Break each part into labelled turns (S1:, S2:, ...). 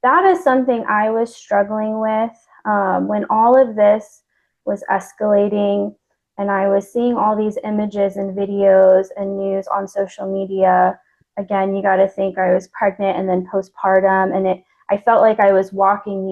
S1: that is something I was struggling with when all of this was escalating and I was seeing all these images and videos and news on social media. Again, you got to think I was pregnant and then postpartum, and I felt like I was walking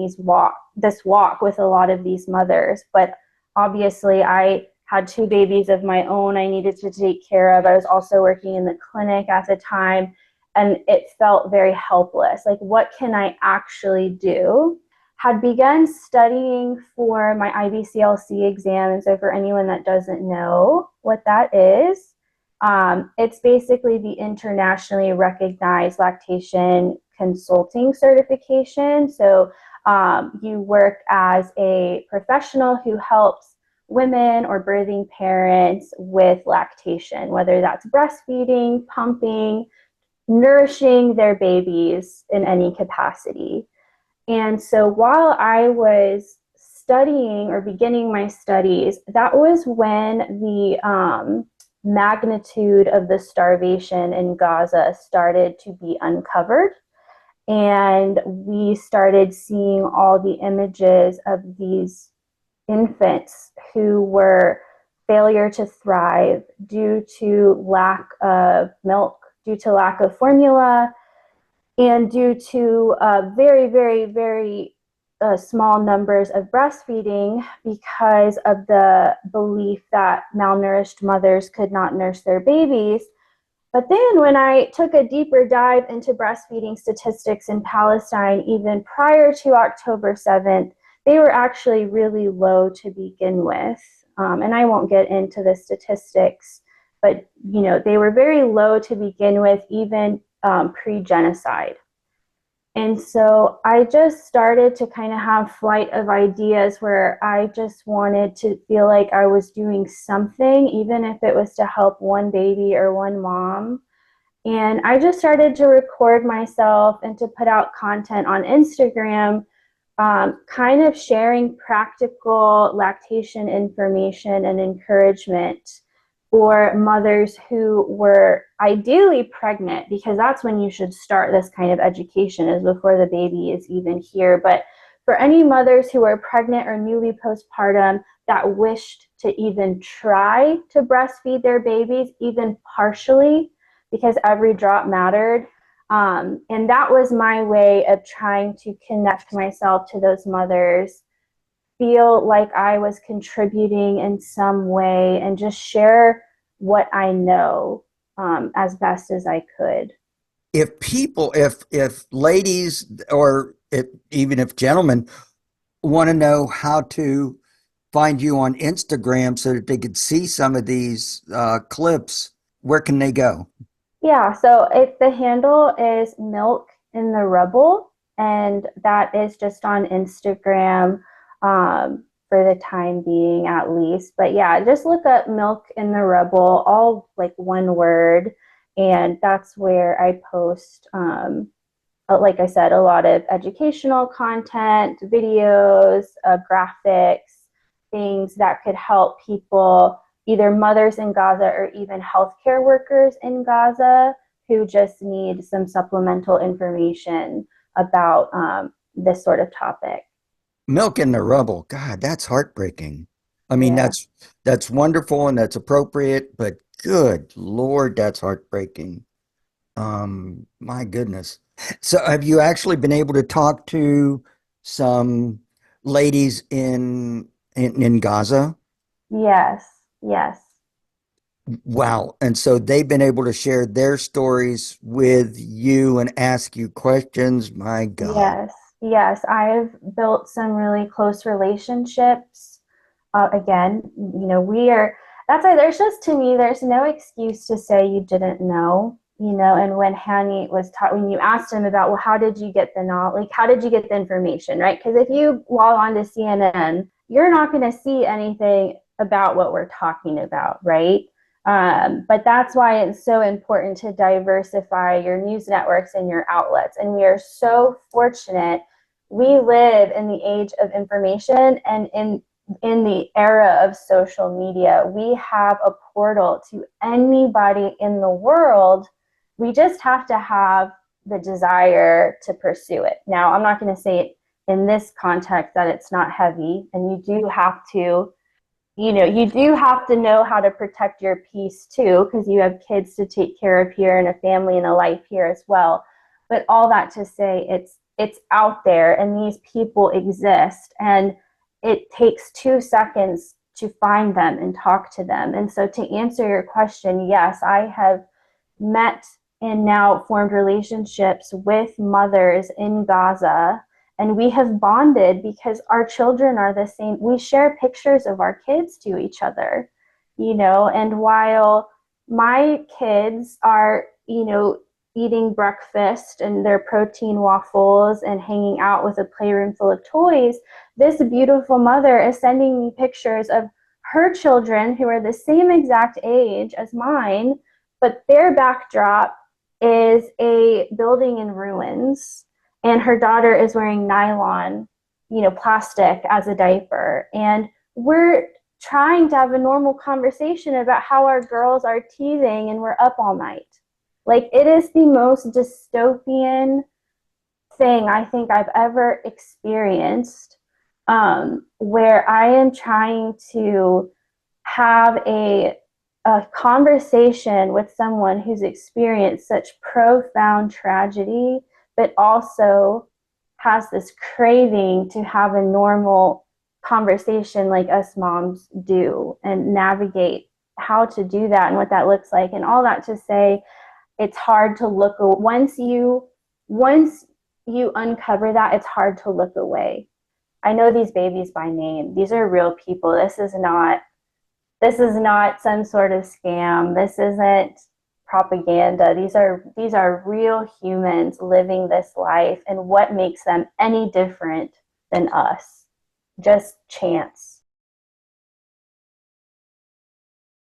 S1: this walk with a lot of these mothers, but obviously I had two babies of my own I needed to take care of. I was also working in the clinic at the time, and it felt very helpless. Like, what can I actually do? Had begun studying for my IBCLC exam. And so for anyone that doesn't know what that is, it's basically the internationally recognized lactation consulting certification. So you work as a professional who helps women or birthing parents with lactation, whether that's breastfeeding, pumping, nourishing their babies in any capacity. And so while I was studying or beginning my studies, that was when the magnitude of the starvation in Gaza started to be uncovered. And we started seeing all the images of these infants who were failure to thrive due to lack of milk, due to lack of formula, and due to very, very, very small numbers of breastfeeding because of the belief that malnourished mothers could not nurse their babies. But then when I took a deeper dive into breastfeeding statistics in Palestine, even prior to October 7th, they were actually really low to begin with. And I won't get into the statistics, but they were very low to begin with, even pre-genocide. And so I just started to kind of have flight of ideas where I just wanted to feel like I was doing something, even if it was to help one baby or one mom. And I just started to record myself and to put out content on Instagram, kind of sharing practical lactation information and encouragement for mothers who were ideally pregnant, because that's when you should start this kind of education, is before the baby is even here. But for any mothers who are pregnant or newly postpartum that wished to even try to breastfeed their babies, even partially, because every drop mattered. And that was my way of trying to connect myself to those mothers, feel like I was contributing in some way, and just share what I know as best as I could.
S2: If ladies, or even if gentlemen want to know how to find you on Instagram so that they could see some of these clips, where can they go?
S1: Yeah, so the handle is Milk in the Rubble, and that is just on Instagram for the time being, at least. But yeah, just look up Milk in the Rubble, all like one word, and that's where I post, like I said, a lot of educational content, videos, graphics, things that could help people, either mothers in Gaza or even healthcare workers in Gaza, who just need some supplemental information about this sort of topic.
S2: Milk in the Rubble. God, that's heartbreaking. I mean,
S1: Yeah.
S2: that's wonderful and that's appropriate, but good Lord, that's heartbreaking. My goodness. So have you actually been able to talk to some ladies in Gaza?
S1: Yes. Yes.
S2: Wow. And so they've been able to share their stories with you and ask you questions. My God.
S1: Yes. Yes. I've built some really close relationships. Again, that's why there's just, to me, there's no excuse to say you didn't know. And when Hani was taught, when you asked him about, well, how did you get the knowledge, like, how did you get the information, right? Because if you log on to CNN, you're not going to see anything about what we're talking about, right? But that's why it's so important to diversify your news networks and your outlets. And we are so fortunate. We live in the age of information, and in the era of social media, we have a portal to anybody in the world. We just have to have the desire to pursue it. Now, I'm not going to say it in this context that it's not heavy, and you do have to, you do have to know how to protect your peace too, because you have kids to take care of here and a family and a life here as well. But all that to say, it's out there, and these people exist, and it takes 2 seconds to find them and talk to them. And so, to answer your question, yes, I have met and now formed relationships with mothers in Gaza, and we have bonded because our children are the same. We share pictures of our kids to each other, and while my kids are, eating breakfast and their protein waffles and hanging out with a playroom full of toys, this beautiful mother is sending me pictures of her children who are the same exact age as mine, but their backdrop is a building in ruins, and her daughter is wearing nylon, plastic as a diaper. And we're trying to have a normal conversation about how our girls are teething and we're up all night. Like, it is the most dystopian thing I think I've ever experienced, where I am trying to have a conversation with someone who's experienced such profound tragedy, but also has this craving to have a normal conversation like us moms do, and navigate how to do that and what that looks like. And all that to say, it's hard to look once you uncover that, it's hard to look away. I know these babies by name. These are real people. This is not some sort of scam. This isn't propaganda. These are real humans living this life, and what makes them any different than us? Just chance.